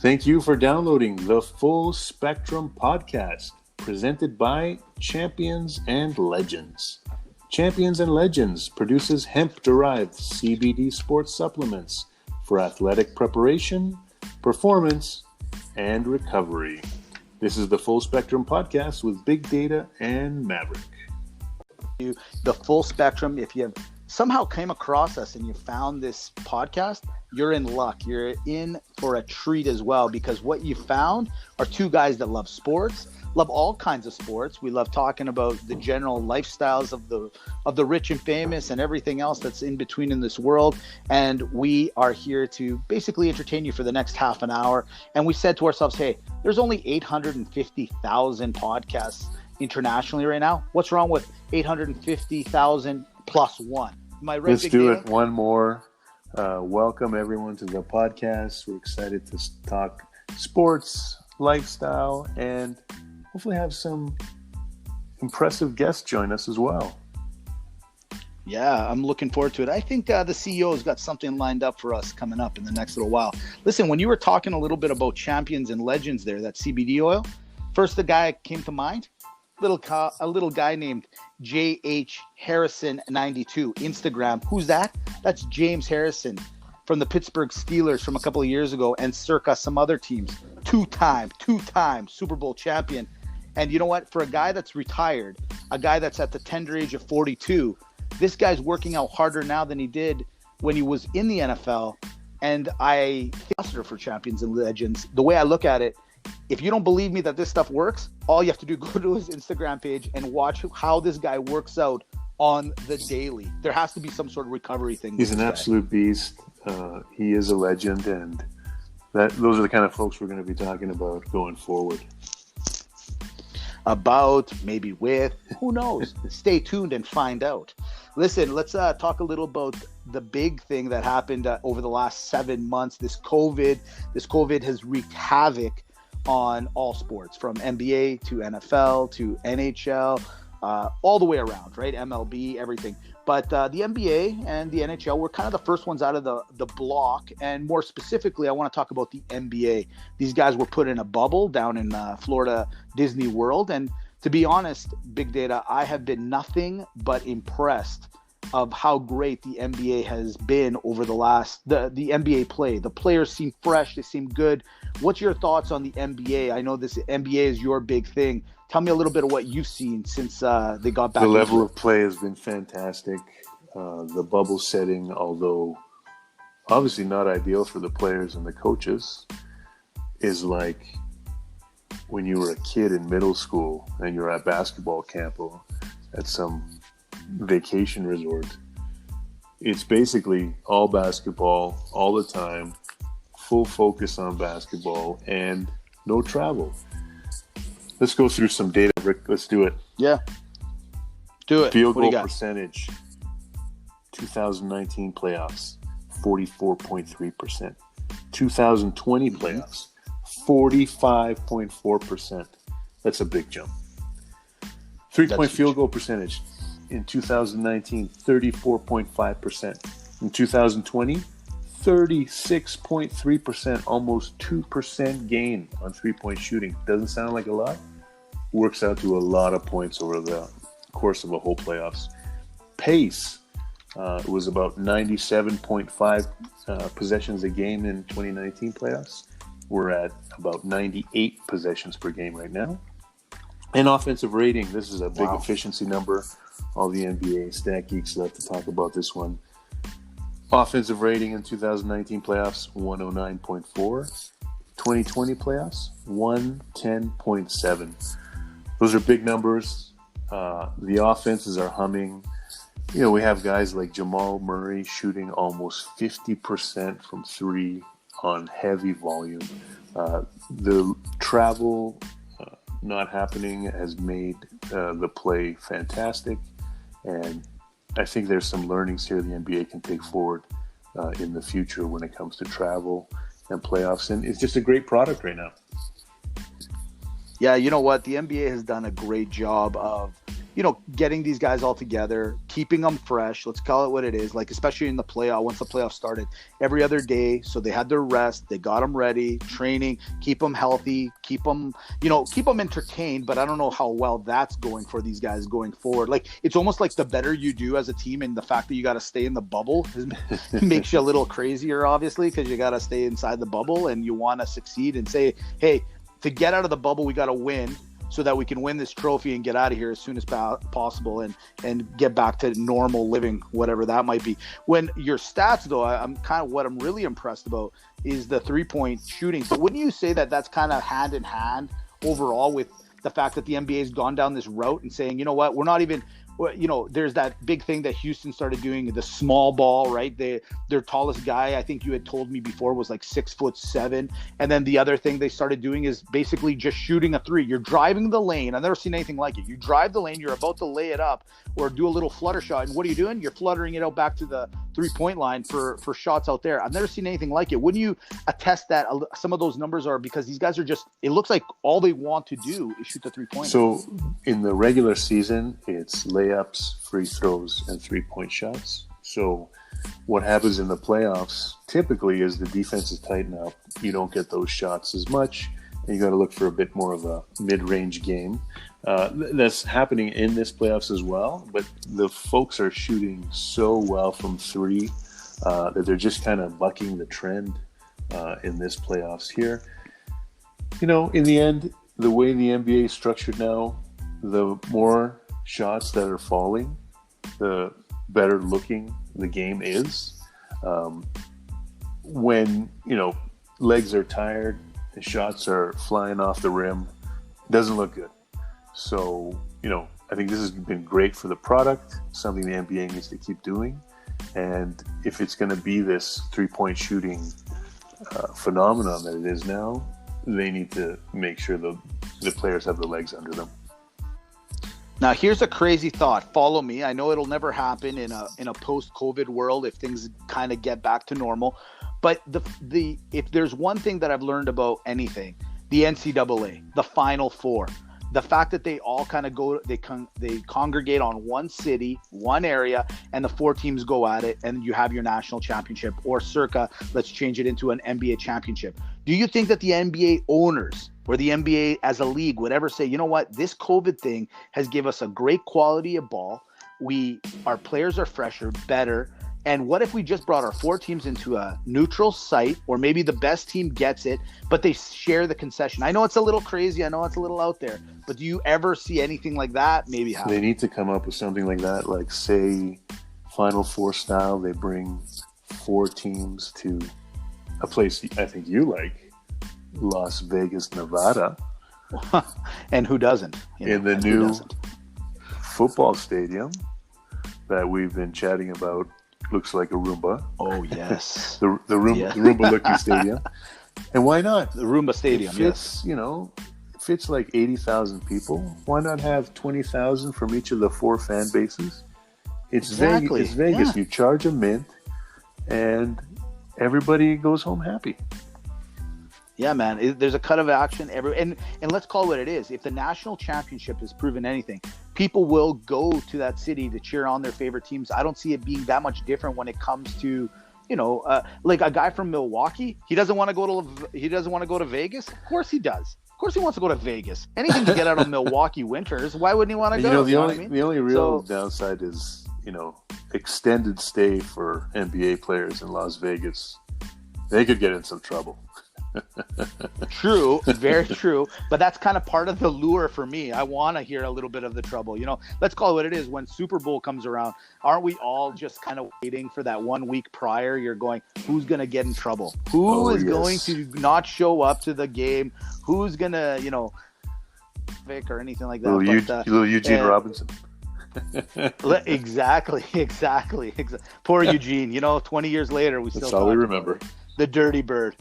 Thank you for downloading the Full Spectrum Podcast, presented by Champions and Legends. Champions and Legends produces hemp-derived CBD sports supplements for athletic preparation, performance, and recovery. This is the Full Spectrum Podcast with Big Data and Maverick. The Full Spectrum, if you have somehow came across us and you found this podcast, you're in luck. You're in for a treat as well, because what you found are two guys that love sports, love all kinds of sports. We love talking about the general lifestyles of the rich and famous and everything else that's in between in this world. And we are here to basically entertain you for the next half an hour. And we said to ourselves, hey, there's only 850,000 podcasts internationally right now. What's wrong with 850,000 plus one? Am I right? Let's do it. One more. Welcome everyone to the podcast. We're excited to talk sports, lifestyle, and hopefully have some impressive guests join us as well. Yeah, I'm looking forward to it. I think the CEO has got something lined up for us coming up in the next little while. Listen, when you were talking a little bit about Champions and Legends there, that CBD oil, first the guy came to mind, a little guy named J.H. Harrison 92, Instagram. Who's that? That's James Harrison from the Pittsburgh Steelers from a couple of years ago, and circa some other teams. Two-time Super Bowl champion. And you know what? For a guy that's retired, a guy that's at the tender age of 42, this guy's working out harder now than he did when he was in the NFL. And I think for Champions and Legends, the way I look at it, if you don't believe me that this stuff works, all you have to do is go to his Instagram page and watch how this guy works out on the daily. There has to be some sort of recovery thing. He's an absolute beast. He is a legend, and those are the kind of folks we're going to be talking about going forward. About, maybe with, who knows? Stay tuned and find out. Listen, let's talk a little about the big thing that happened over the last 7 months. This COVID has wreaked havoc on all sports, from NBA to NFL to NHL, all the way around, right? MLB, everything. But the NBA and the NHL were kind of the first ones out of the block. And more specifically, I want to talk about the NBA. These guys were put in a bubble down in Florida Disney World. And to be honest, Big Data, I have been nothing but impressed of how great the NBA has been over the NBA play. The players seem fresh. They seem good. What's your thoughts on the NBA? I know this NBA is your big thing. Tell me a little bit of what you've seen since they got back. The level of play has been fantastic. The bubble setting, although obviously not ideal for the players and the coaches, is like when you were a kid in middle school and you're at basketball camp or at some vacation resort. It's basically all basketball all the time, full focus on basketball, and no travel. Let's go through some data, Rick. Let's do it. Yeah. Do it. Field goal percentage, 2019 playoffs, 44.3%. 2020 playoffs, 45.4%. That's a big jump. Three-point field goal percentage in 2019, 34.5%. In 2020, 36.3%, almost 2% gain on three-point shooting. Doesn't sound like a lot. Works out to a lot of points over the course of a whole playoffs. Pace was about 97.5 possessions a game in 2019 playoffs. We're at about 98 possessions per game right now. And offensive rating, this is a big efficiency number. All the NBA stat geeks love to talk about this one. Offensive rating in 2019 playoffs, 109.4. 2020 playoffs, 110.7. Those are big numbers. The offenses are humming. You know, we have guys like Jamal Murray shooting almost 50% from three on heavy volume. The travel not happening has made the play fantastic, and I think there's some learnings here the NBA can take forward in the future when it comes to travel and playoffs, and it's just a great product right now. Yeah, you know what? The NBA has done a great job of getting these guys all together, keeping them fresh. Let's call it what it is. Like, especially in the playoff, once the playoffs started, every other day. So they had their rest. They got them ready, training, keep them healthy, keep them entertained. But I don't know how well that's going for these guys going forward. Like, it's almost like the better you do as a team, and the fact that you got to stay in the bubble makes you a little crazier, obviously, because you got to stay inside the bubble and you want to succeed and say, hey, to get out of the bubble, we got to win, so that we can win this trophy and get out of here as soon as possible and get back to normal living, whatever that might be. When your stats, though, what I'm really impressed about is the 3-point shooting. So wouldn't you say that that's kind of hand in hand overall with the fact that the NBA has gone down this route and saying, you know what, we're not even – there's that big thing that Houston started doing, the small ball, right? Their tallest guy, I think you had told me before, was like 6'7". And then the other thing they started doing is basically just shooting a three. You're driving the lane. I've never seen anything like it. You drive the lane, you're about to lay it up or do a little flutter shot. And what are you doing? You're fluttering it out back to the 3-point line for shots out there. I've never seen anything like it. Wouldn't you attest that some of those numbers are because these guys are just, it looks like all they want to do is shoot the 3-point. So in the regular season, it's layups, free throws, and 3-point shots. So what happens in the playoffs typically is the defenses tighten up. You don't get those shots as much, and you got to look for a bit more of a mid-range game. That's happening in this playoffs as well, but the folks are shooting so well from three that they're just kind of bucking the trend in this playoffs here. In the end, the way the NBA is structured now, the more shots that are falling, the better looking the game is. When, legs are tired, the shots are flying off the rim, it doesn't look good. So, I think this has been great for the product, something the NBA needs to keep doing. And if it's going to be this 3-point shooting phenomenon that it is now, they need to make sure the players have the legs under them. Now, here's a crazy thought. Follow me. I know it'll never happen in a post-COVID world if things kind of get back to normal. But if there's one thing that I've learned about anything, the NCAA, the Final Four, the fact that they all kind of they congregate on one city, one area, and the 4 teams go at it, and you have your national championship, or circa, let's change it into an NBA championship. Do you think that the NBA owners or the NBA as a league would ever say, you know what, this COVID thing has given us a great quality of ball. Our players are fresher, better. And what if we just brought our 4 teams into a neutral site, or maybe the best team gets it, but they share the concession? I know it's a little crazy. I know it's a little out there, but do you ever see anything like that maybe happen? They need to come up with something like that, like say Final Four style. They bring 4 teams to a place I think you like, Las Vegas, Nevada. And who doesn't? In the new football stadium that we've been chatting about. Looks like a Roomba. Oh, yes. the Roomba-looking stadium. And why not? The Roomba Stadium, it fits, fits like 80,000 people. Why not have 20,000 from each of the 4 fan bases? It's exactly. Vegas. It's Vegas. Yeah. You charge a mint, and everybody goes home happy. Yeah, man. There's a cut of action and let's call it what it is. If the national championship has proven anything, people will go to that city to cheer on their favorite teams. I don't see it being that much different when it comes to, like a guy from Milwaukee. He doesn't want to go to Vegas. Of course he does. Of course he wants to go to Vegas. Anything to get out of Milwaukee winters. Why wouldn't he want to go? The only real downside is, extended stay for NBA players in Las Vegas. They could get in some trouble. True, very true. But that's kind of part of the lure for me. I want to hear a little bit of the trouble. Let's call it what it is. When Super Bowl comes around, aren't we all just kind of waiting for that 1 week prior? You're going, who's going to get in trouble? Who is going to not show up to the game? Who's going to, Vic or anything like that? Little Eugene Robinson. Exactly. Poor Eugene. 20 years later, That's all we remember. The dirty bird,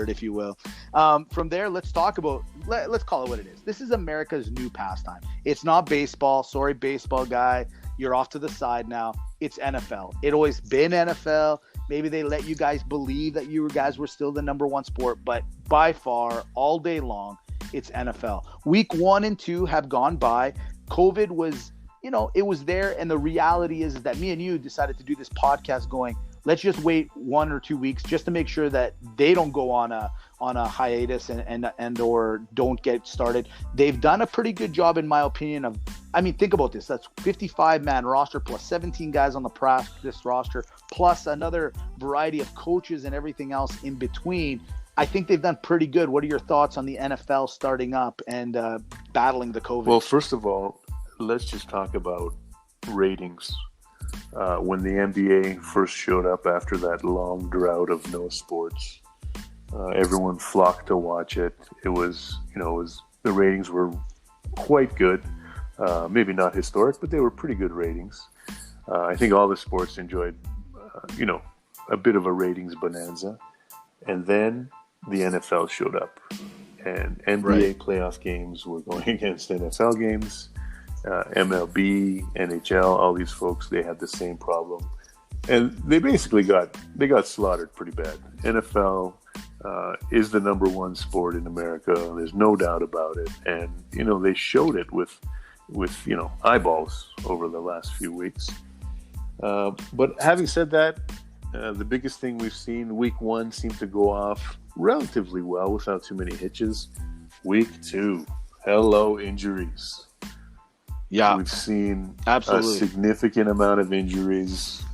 if you will. From there, let's talk about, let's call it what it is. This is America's new pastime. It's not baseball. Sorry, baseball guy. You're off to the side now. It's NFL. It always been NFL. Maybe they let you guys believe that you guys were still the number 1 sport, but by far, all day long, it's NFL. Week 1 and 2 have gone by. COVID was, it was there. And the reality is that me and you decided to do this podcast going, let's just wait 1 or 2 weeks just to make sure that they don't go on a hiatus and or don't get started. They've done a pretty good job, in my opinion, think about this. That's 55-man roster plus 17 guys on the practice roster, plus another variety of coaches and everything else in between. I think they've done pretty good. What are your thoughts on the NFL starting up and battling the COVID? Well, first of all, let's just talk about ratings. When the NBA first showed up after that long drought of no sports, everyone flocked to watch it. It was the ratings were quite good. Maybe not historic, but they were pretty good ratings. I think all the sports enjoyed, a bit of a ratings bonanza. And then the NFL showed up, and NBA playoff games were going against NFL games. MLB, NHL, all these folks, they had the same problem, and they basically got slaughtered pretty bad. NFL is the number one sport in America. There's no doubt about it, and they showed it with eyeballs over the last few weeks. But having said that, the biggest thing we've seen, week 1 seemed to go off relatively well without too many hitches. Week 2, hello injuries. Yeah, we've seen absolutely a significant amount of injuries.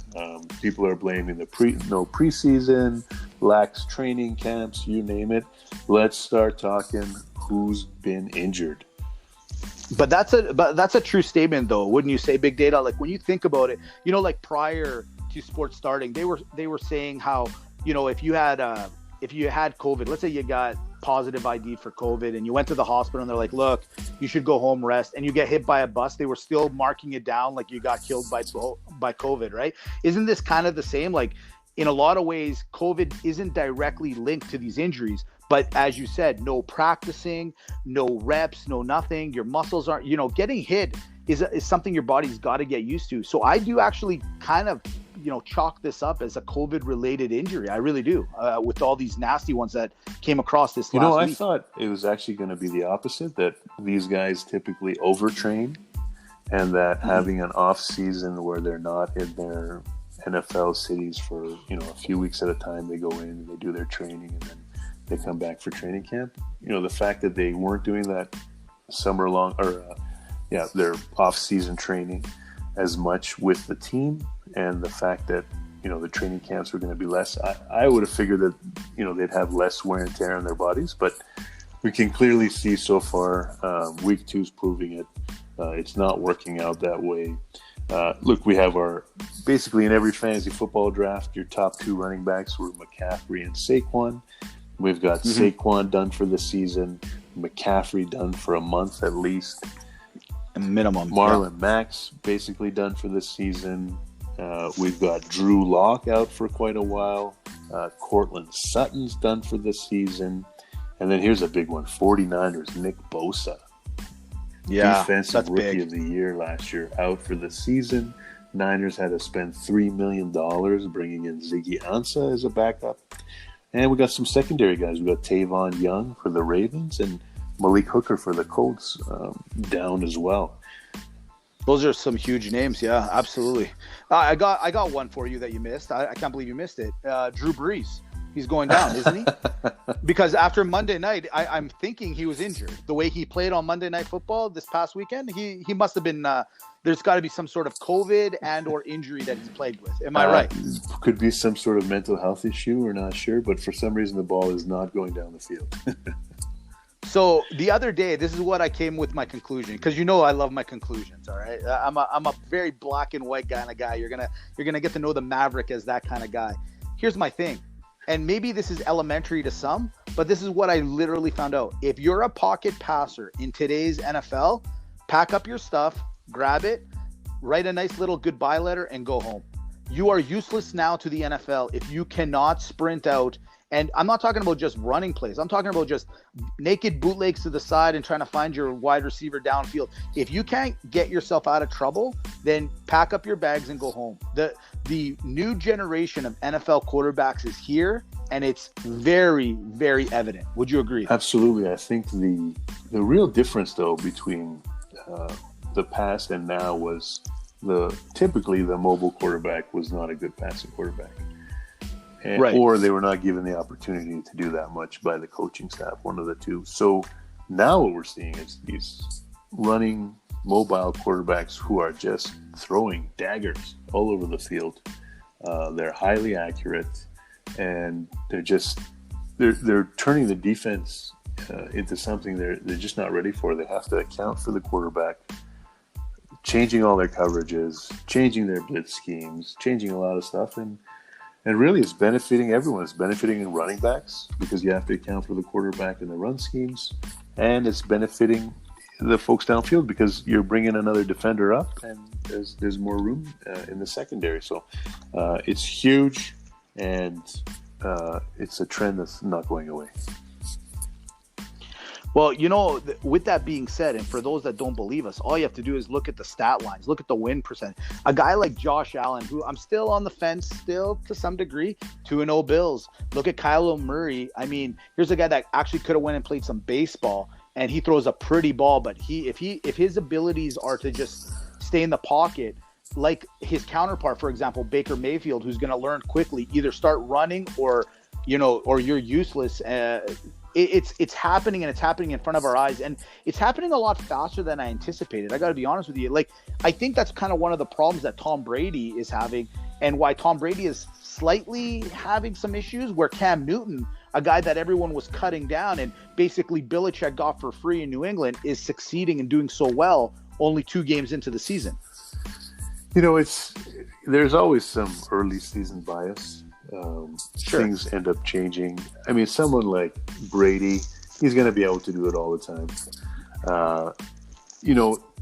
People are blaming the no preseason, lax training camps, you name it. Let's start talking who's been injured. But that's a true statement, though, wouldn't you say, Big Data? Like when you think about it, like prior to sports starting, they were saying how if you had COVID, let's say you got positive ID for COVID and you went to the hospital and they're like, look, you should go home, rest, and you get hit by a bus, they were still marking it down like you got killed by COVID, right? Isn't this kind of the same? Like in a lot of ways, COVID isn't directly linked to these injuries, but as you said, no practicing, no reps, no nothing. Your muscles aren't, getting hit is something your body's got to get used to. So I do actually kind of chalk this up as a COVID-related injury. I really do, with all these nasty ones that came across this last week. I thought it was actually going to be the opposite, that these guys typically overtrain, and that having an off season where they're not in their NFL cities for a few weeks at a time, they go in and they do their training and then they come back for training camp. The fact that they weren't doing that summer long their off season training as much with the team, and the fact that the training camps were going to be less, I would have figured that they'd have less wear and tear on their bodies, but we can clearly see so far week 2's proving it. It's not working out that way. Look, we have basically in every fantasy football draft, your top 2 running backs were McCaffrey and Saquon. We've got Saquon done for the season, McCaffrey done for a month at least. A minimum. Marlon Mack's basically done for this season. We've got Drew Lock out for quite a while. Cortland Sutton's done for this season. And then here's a big one, 49ers, Nick Bosa. Defensive Rookie of the Year last year, out for the season. Niners had to spend $3 million bringing in Ziggy Ansah as a backup. And we got some secondary guys. We got Tavon Young for the Ravens and Malik Hooker for the Colts down as well. Those are some huge names. Yeah, absolutely. I got one for you that you missed. I can't believe you missed it. Drew Brees. He's going down, isn't he? Because after Monday night, I'm thinking he was injured. The way he played on Monday Night Football this past weekend, he must have been there's got to be some sort of COVID and or injury that he's plagued with. Am I right? Could be some sort of mental health issue. We're not sure. But for some reason, the ball is not going down the field. So the other day, this is what I came with my conclusion, because I love my conclusions. All right, I'm a very black and white kind of guy. You're gonna get to know the Maverick as that kind of guy. Here's my thing, and maybe this is elementary to some, but this is what I literally found out. If you're a pocket passer in today's NFL, pack up your stuff, grab it, write a nice little goodbye letter, and go home. You are useless now to the NFL if you cannot sprint out. And I'm not talking about just running plays. I'm talking about just naked bootlegs to the side and trying to find your wide receiver downfield. If you can't get yourself out of trouble, then pack up your bags and go home. The new generation of NFL quarterbacks is here, and it's very, very evident. Would you agree? Absolutely. I think the real difference, though, between the past and now was typically the mobile quarterback was not a good passing quarterback. Right. Or they were not given the opportunity to do that much by the coaching staff, one of the two. So now what we're seeing is these running mobile quarterbacks who are just throwing daggers all over the field. They're highly accurate, and they're turning the defense into something they're just not ready for. They have to account for the quarterback, changing all their coverages, changing their blitz schemes, changing a lot of stuff, and really it's benefiting everyone. It's benefiting running backs because you have to account for the quarterback in the run schemes, and it's benefiting the folks downfield because you're bringing another defender up, and there's more room in the secondary. So it's huge, and it's a trend that's not going away. Well, with that being said, and for those that don't believe us, all you have to do is look at the stat lines, look at the win percent. A guy like Josh Allen, who I'm still on the fence, still to some degree, 2-0 Bills. Look at Kyler Murray. I mean, here's a guy that actually could have went and played some baseball, and he throws a pretty ball. But if his abilities are to just stay in the pocket, like his counterpart, for example, Baker Mayfield, who's going to learn quickly, either start running or you're useless. It's happening, and it's happening in front of our eyes, and it's happening a lot faster than I anticipated. I got to be honest with you. Like, I think that's kind of one of the problems that Tom Brady is having, and why Tom Brady is slightly having some issues, where Cam Newton, a guy that everyone was cutting down and basically Belichick got for free in New England, is succeeding and doing so well only 2 games into the season. There's always some early season bias. Sure. Things end up changing. I mean, someone like Brady, he's going to be able to do it all the time.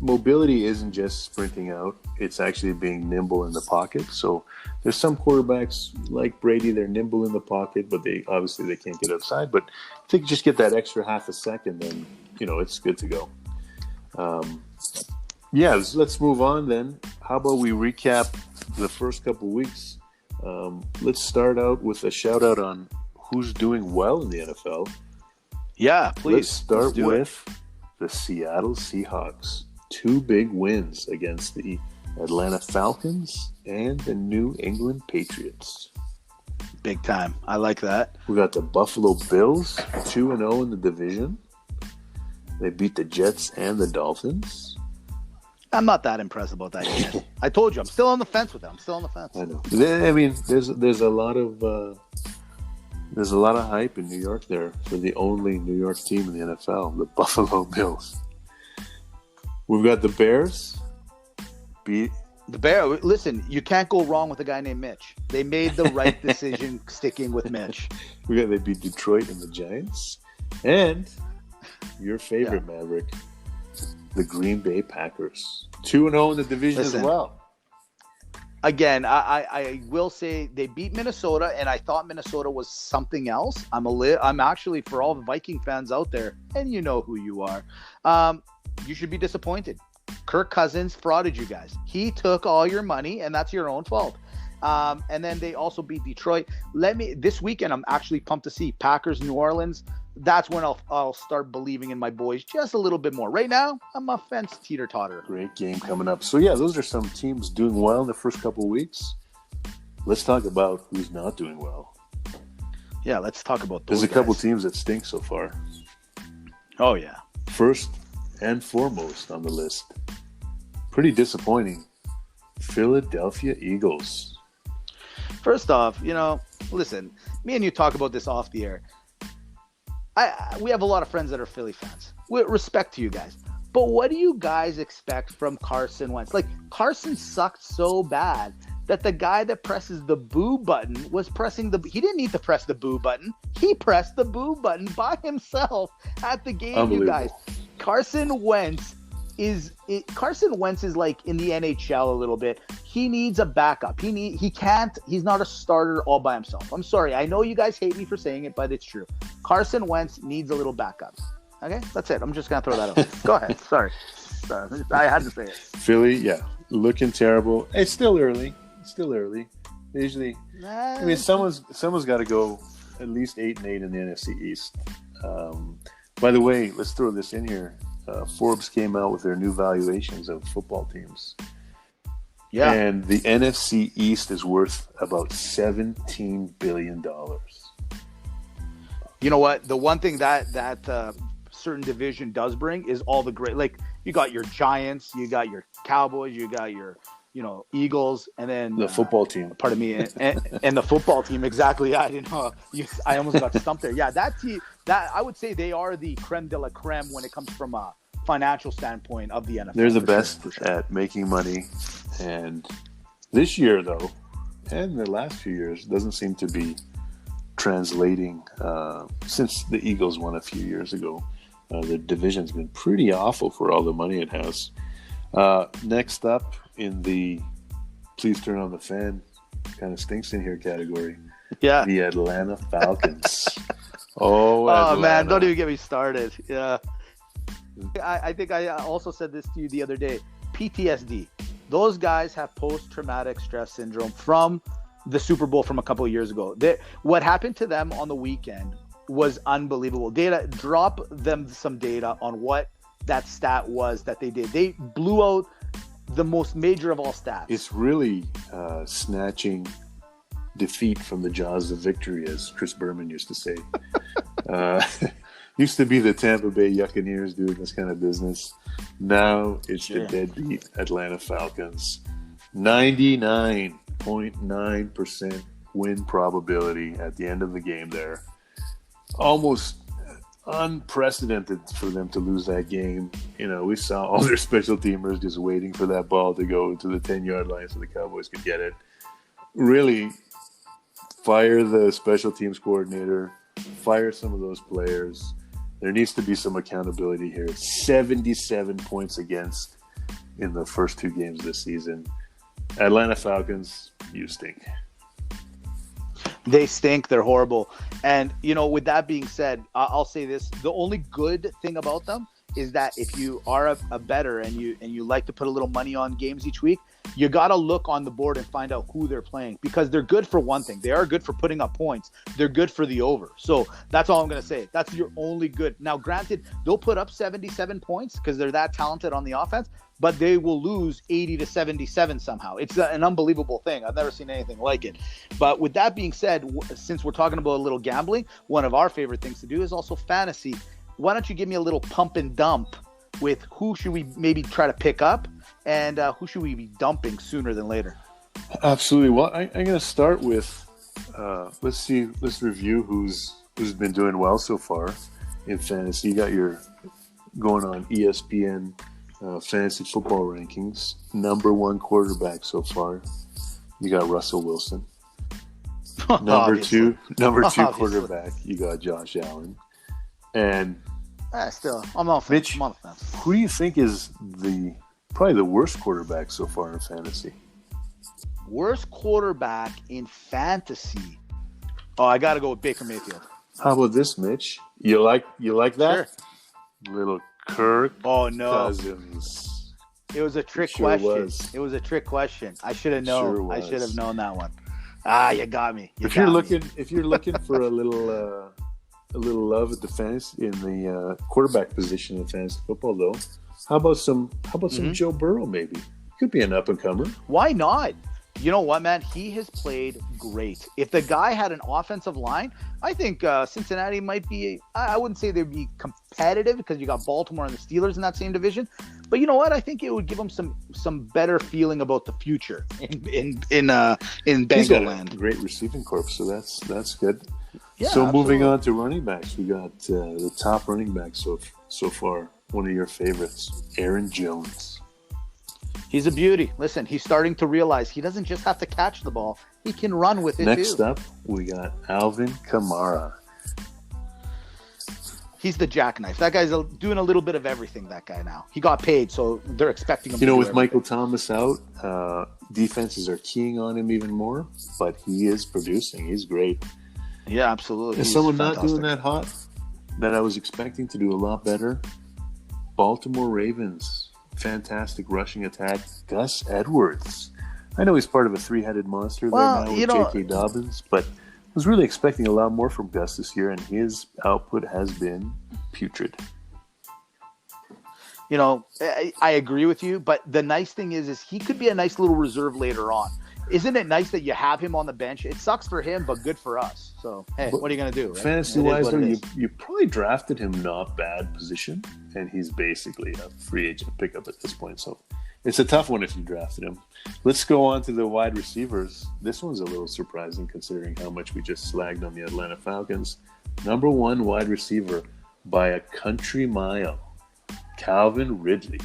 Mobility isn't just sprinting out. It's actually being nimble in the pocket. So there's some quarterbacks like Brady, they're nimble in the pocket, but they can't get outside. But if they just get that extra half a second, then, it's good to go. Let's move on then. How about we recap the first couple weeks? Let's start out with a shout out on who's doing well in the NFL. Yeah, please. Let's start with the Seattle Seahawks. 2 big wins against the Atlanta Falcons and the New England Patriots. Big time. I like that. We got the Buffalo Bills, 2-0 in the division. They beat the Jets and the Dolphins. I'm not that impressed about that yet. I told you, I'm still on the fence with it. I know. I mean, there's a lot of hype in New York there for the only New York team in the NFL, the Buffalo Bills. We've got the Bears. Listen, you can't go wrong with a guy named Mitch. They made the right decision sticking with Mitch. They beat Detroit and the Giants, and your favorite Maverick, the Green Bay Packers, 2-0 in the division as well. Again, I will say they beat Minnesota, and I thought Minnesota was something else. I'm actually, for all the Viking fans out there, and you know who you are, you should be disappointed. Kirk Cousins frauded you guys. He took all your money, and that's your own fault. And then they also beat Detroit. This weekend, I'm actually pumped to see Packers, New Orleans. That's when I'll start believing in my boys just a little bit more. Right now, I'm a fence teeter-totter. Great game coming up. So, those are some teams doing well in the first couple of weeks. Let's talk about who's not doing well. Yeah, let's talk about those There's a couple teams that stink so far. Oh, yeah. First and foremost on the list, pretty disappointing, Philadelphia Eagles. First off, listen, me and you talk about this off the air. We have a lot of friends that are Philly fans. With respect to you guys. But what do you guys expect from Carson Wentz? Like, Carson sucked so bad that the guy that presses the boo button was pressing he didn't need to press the boo button. He pressed the boo button by himself at the game, you guys. Carson Wentz is like in the NHL a little bit. He needs a backup. He's not a starter all by himself. I'm sorry. I know you guys hate me for saying it, but it's true. Carson Wentz needs a little backup. Okay? That's it. I'm just going to throw that out there. Go ahead. Sorry. I had to say it. Philly, looking terrible. It's still early. Usually, I mean, someone's got to go at least 8-8 in the NFC East. By the way, let's throw this in here. Forbes came out with their new valuations of football teams. Yeah. And the NFC East is worth about $17 billion. You know what? The one thing that certain division does bring is all the great, like you got your Giants, you got your Cowboys, you got your, Eagles, and then The football team. Pardon me, and the football team. Exactly. I didn't know. I almost got stumped there. Yeah, that team. That I would say they are the creme de la creme when it comes from a financial standpoint of the NFL. They're the best at making money, and this year though, and the last few years, doesn't seem to be translating since the Eagles won a few years ago. The division's been pretty awful for all the money it has. Next up in the please turn on the fan, kind of stinks in here category. Yeah. The Atlanta Falcons. Oh man, don't even get me started. Yeah. I think I also said this to you the other day. PTSD. Those guys have post-traumatic stress syndrome from the Super Bowl from a couple of years ago. What happened to them on the weekend was unbelievable. Drop them some data on what that stat was that they did. They blew out the most major of all stats. It's really snatching defeat from the jaws of victory, as Chris Berman used to say. Used to be the Tampa Bay Buccaneers doing this kind of business. Now it's the deadbeat Atlanta Falcons. 99.9% win probability at the end of the game there. Almost unprecedented for them to lose that game. We saw all their special teamers just waiting for that ball to go to the 10-yard line so the Cowboys could get it. Really fire the special teams coordinator, fire some of those players. There needs to be some accountability here. 77 points against in the first two games this season. Atlanta Falcons, you stink. They stink. They're horrible. And, with that being said, I'll say this. The only good thing about them is that if you are a bettor and you like to put a little money on games each week, you got to look on the board and find out who they're playing, because they're good for one thing. They are good for putting up points. They're good for the over. So that's all I'm going to say. That's your only good. Now, granted, they'll put up 77 points because they're that talented on the offense, but they will lose 80 to 77 somehow. It's an unbelievable thing. I've never seen anything like it. But with that being said, since we're talking about a little gambling, one of our favorite things to do is also fantasy. Why don't you give me a little pump and dump with who should we maybe try to pick up and who should we be dumping sooner than later? Absolutely. Well, I'm going to start with, let's review who's been doing well so far in fantasy. You got your going on ESPN fantasy football rankings. Number one quarterback so far, you got Russell Wilson. Number two quarterback, you got Josh Allen. And still, I'm off. Mitch, who do you think is probably the worst quarterback so far in fantasy? Worst quarterback in fantasy? Oh, I got to go with Baker Mayfield. How about this, Mitch? You like that? Sure. Little Kirk. Oh no, Cousins. It was a trick question. It was a trick question. I should have known. I should have known that one. You got me. If you're looking for a little love at the fantasy in the quarterback position in fantasy football, though, how about some Joe Burrow? Maybe could be an up and comer. Why not? You know what, man? He has played great. If the guy had an offensive line, I think Cincinnati might be. I wouldn't say they'd be competitive because you got Baltimore and the Steelers in that same division. But you know what? I think it would give them some better feeling about the future in Bengal land. Great receiving corps, so that's good. Yeah, so absolutely. Moving on to running backs, we got the top running back so far. One of your favorites, Aaron Jones. He's a beauty. Listen, he's starting to realize he doesn't just have to catch the ball; he can run with it too. Next up, we got Alvin Kamara. He's the jackknife. That guy's doing a little bit of everything. That guy now. He got paid, so they're expecting him. To do with everything. Michael Thomas out, defenses are keying on him even more. But he is producing. He's great. Yeah, absolutely. Is someone not doing that hot that I was expecting to do a lot better? Baltimore Ravens. Fantastic rushing attack. Gus Edwards. I know he's part of a three-headed monster there now with J.K. Dobbins, but I was really expecting a lot more from Gus this year, and his output has been putrid. I agree with you. But the nice thing is he could be a nice little reserve later on. Isn't it nice that you have him on the bench? It sucks for him, but good for us. So, hey, what are you going to do? Right? Fantasy-wise, though, you probably drafted him not bad position, and he's basically a free agent pickup at this point. So it's a tough one if you drafted him. Let's go on to the wide receivers. This one's a little surprising considering how much we just slagged on the Atlanta Falcons. Number one wide receiver by a country mile, Calvin Ridley.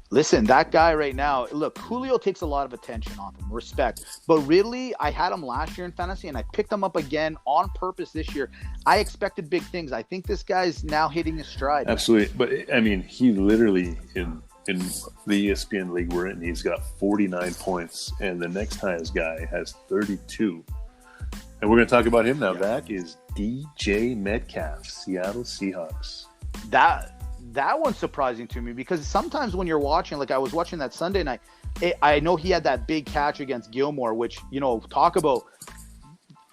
Listen, that guy right now, look, Julio takes a lot of attention off him, respect. But Ridley, I had him last year in fantasy, and I picked him up again on purpose this year. I expected big things. I think this guy's now hitting his stride. Absolutely. But, I mean, he literally, in the ESPN league we're in, he's got 49 points, and the next highest guy has 32. And we're going to talk about him now. Yeah. That is DJ Metcalf, Seattle Seahawks. That one's surprising to me because sometimes when you're watching, like I was watching that Sunday night, I know he had that big catch against Gilmore, which, talk about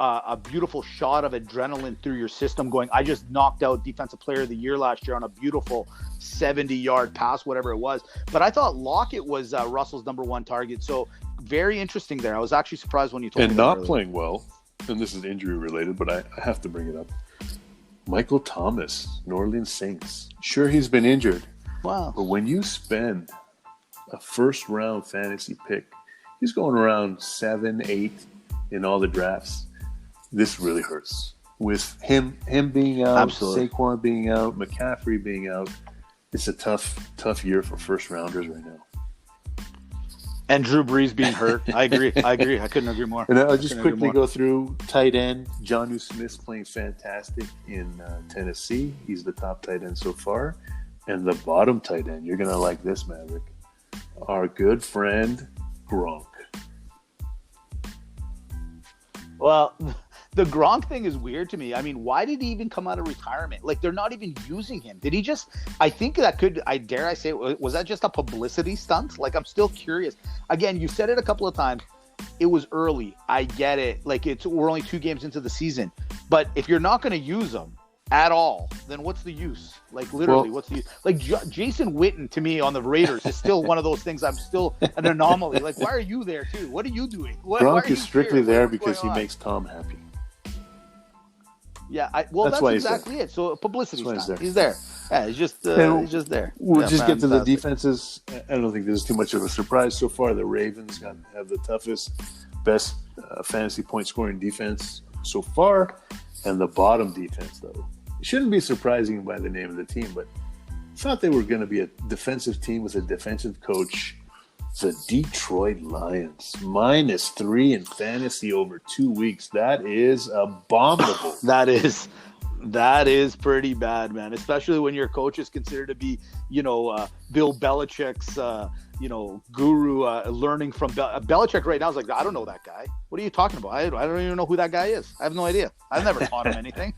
a beautiful shot of adrenaline through your system going, I just knocked out Defensive Player of the Year last year on a beautiful 70-yard pass, whatever it was. But I thought Lockett was Russell's number one target. So very interesting there. I was actually surprised when you told me and not playing well, and this is injury related, but I have to bring it up. Michael Thomas, New Orleans Saints. Sure, he's been injured. Wow. But when you spend a first-round fantasy pick, he's going around 7, 8 in all the drafts. This really hurts. With him being out, Absolutely. Saquon being out, McCaffrey being out, it's a tough year for first-rounders right now. And Drew Brees being hurt. I agree. I couldn't agree more. And I'll just quickly go through tight end. Jonnu Smith's playing fantastic in Tennessee. He's the top tight end so far. And the bottom tight end, you're going to like this, Maverick. Our good friend, Gronk. Well, the Gronk thing is weird to me. I mean, why did he even come out of retirement? Like, they're not even using him. Did he just – I think that could – dare I say it, was that just a publicity stunt? Like, I'm still curious. Again, you said it a couple of times. It was early. I get it. Like, we're only 2 games into the season. But if you're not going to use them at all, then what's the use? Like, literally, what's the use? Like, Jason Witten, to me, on the Raiders is still one of those things. I'm still an anomaly. Like, why are you there, too? What are you doing? Gronk is strictly there because he makes Tom happy. Yeah, that's exactly it. So publicity stunt. He's there. Yeah, he's just there. We'll just get to the defenses. I don't think there's too much of a surprise so far. The Ravens have the toughest, best fantasy point scoring defense so far, and the bottom defense though. It shouldn't be surprising by the name of the team, but I thought they were going to be a defensive team with a defensive coach. The Detroit Lions, -3 in fantasy over 2 weeks. That is abominable. That is pretty bad, man. Especially when your coach is considered to be, Bill Belichick's, guru, learning from Belichick right now is like, I don't know that guy. What are you talking about? I don't even know who that guy is. I have no idea. I've never taught him anything.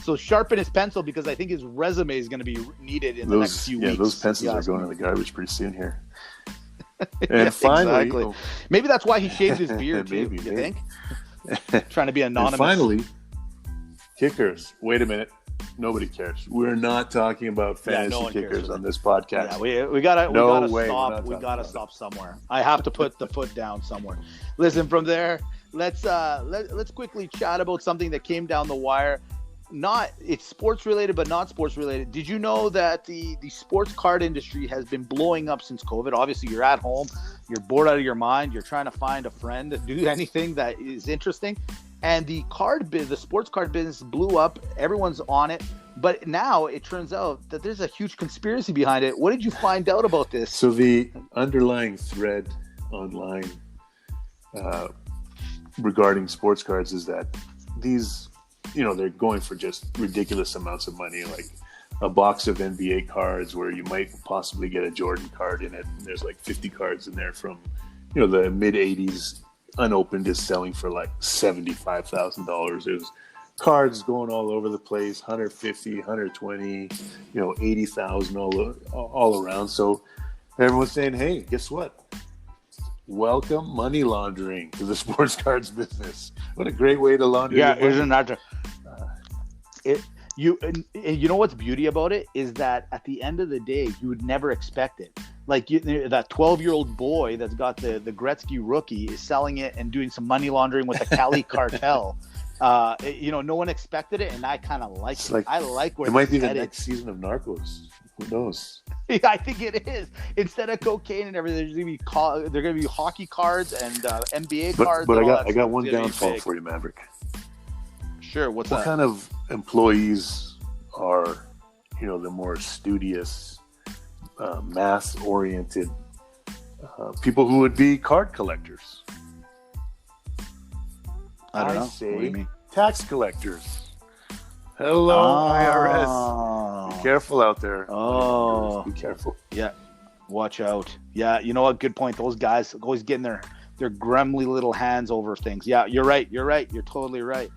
So sharpen his pencil because I think his resume is going to be needed in the next few weeks. Yeah, those pencils are going in the garbage pretty soon here. And finally, exactly. Maybe that's why he shaved his beard too. You think? Trying to be anonymous. And finally, kickers. Wait a minute. Nobody cares. We're not talking about fantasy kickers on this podcast. Yeah, we gotta stop. We gotta stop somewhere. I have to put the foot down somewhere. Listen, from there, let's quickly chat about something that came down the wire. It's sports related, but not sports related. Did you know that the sports card industry has been blowing up since COVID? Obviously, you're at home, you're bored out of your mind, you're trying to find a friend to do anything that is interesting. And the sports card business blew up. Everyone's on it. But now it turns out that there's a huge conspiracy behind it. What did you find out about this? So the underlying thread online regarding sports cards is that these, they're going for just ridiculous amounts of money, like a box of NBA cards where you might possibly get a Jordan card in it. And there's like 50 cards in there from, the mid 80s. Unopened is selling for like $75,000. There's cards going all over the place, 150, 120, 80,000 all around. So everyone's saying, hey, guess what? Welcome money laundering to the sports cards business. What a great way to launder. Yeah, isn't that You know what's beauty about it is that at the end of the day, you would never expect it. Like that 12-year-old boy that's got the Gretzky rookie is selling it and doing some money laundering with the Cali cartel. No one expected it, and I kind of like it. I like where it might be the headed. next season of Narcos. Who knows? I think it is. Instead of cocaine and everything, they're going to be hockey cards and NBA cards. But I got one downfall for you, Maverick. Sure. What kind of employees are, the more studious, math-oriented people who would be card collectors? I don't know. Say what do you mean? Tax collectors. Hello, IRS. Be careful out there. Oh, be careful. Yeah, watch out. Yeah, you know what? Good point. Those guys always getting their gremly little hands over things. Yeah, you're right. You're totally right.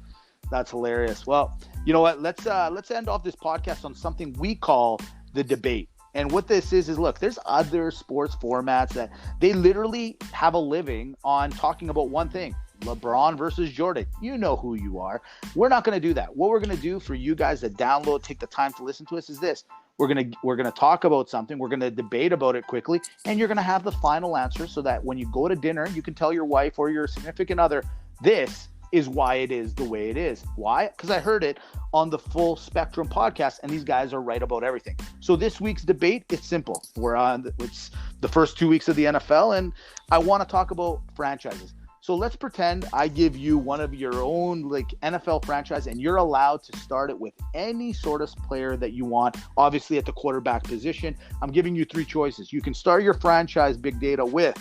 That's hilarious. Well, you know what? Let's end off this podcast on something we call the debate. And what this is look, there's other sports formats that they literally have a living on talking about one thing. LeBron versus Jordan. You know who you are. We're not going to do that. What we're going to do for you guys that download, take the time to listen to us is this. We're going to talk about something. We're going to debate about it quickly, and you're going to have the final answer so that when you go to dinner, you can tell your wife or your significant other, this is why it is the way it is. Why? Because I heard it on the Full Spectrum podcast, and these guys are right about everything. So this week's debate, it's simple. It's the first 2 weeks of the NFL, and I want to talk about franchises. So let's pretend I give you one of your own NFL franchise, and you're allowed to start it with any sort of player that you want, obviously at the quarterback position. I'm giving you 3 choices. You can start your franchise, Big Data, with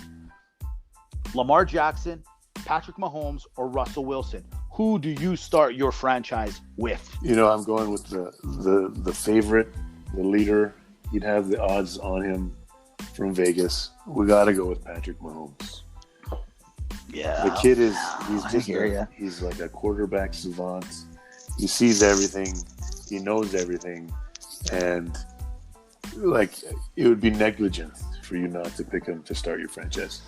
Lamar Jackson, Patrick Mahomes, or Russell Wilson. Who do you start your franchise with? I'm going with the favorite, the leader. You'd have the odds on him from Vegas. We got to go with Patrick Mahomes. Yeah, the kid he's like a quarterback savant. He sees everything, he knows everything, and it would be negligent for you not to pick him to start your franchise.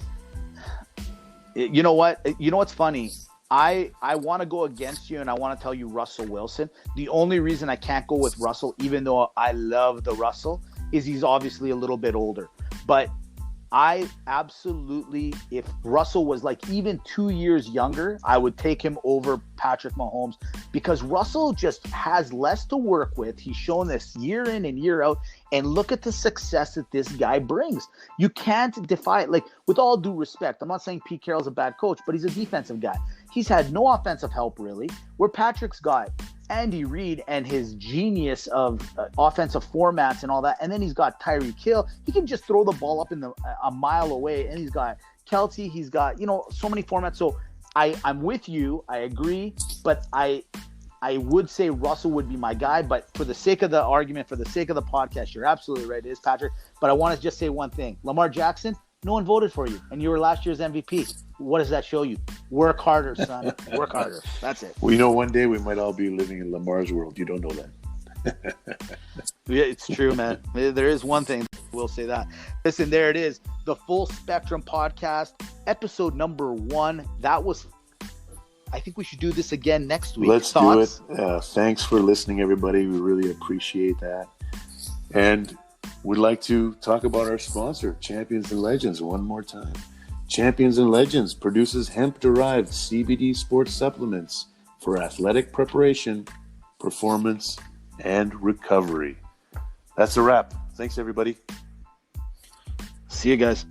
You know what? You know what's funny? I want to go against you, and I want to tell you Russell Wilson. The only reason I can't go with Russell, even though I love the Russell, is he's obviously a little bit older. But I absolutely, if Russell was even 2 years younger, I would take him over Patrick Mahomes because Russell just has less to work with. He's shown this year in and year out, and look at the success that this guy brings. You can't defy it. With all due respect, I'm not saying Pete Carroll's a bad coach, but he's a defensive guy. He's had no offensive help, really, where Patrick's got Andy Reid and his genius of offensive formats and all that. And then he's got Tyreek Hill. He can just throw the ball up a mile away. And he's got Kelsey. He's got, so many formats. So I'm with you. I agree. But I would say Russell would be my guy. But for the sake of the argument, for the sake of the podcast, you're absolutely right. It is Patrick. But I want to just say one thing. Lamar Jackson, no one voted for you. And you were last year's MVP. What does that show you? Work harder, son. Work harder. That's it. Well, one day we might all be living in Lamar's world. You don't know that. Yeah, it's true, man. There is one thing. We'll say that. Listen, there it is. The Full Spectrum Podcast, episode number 1. That was... I think we should do this again next week. Let's do it. Thanks for listening, everybody. We really appreciate that. And we'd like to talk about our sponsor, Champions and Legends, one more time. Champions and Legends produces hemp-derived CBD sports supplements for athletic preparation, performance, and recovery. That's a wrap. Thanks, everybody. See you guys.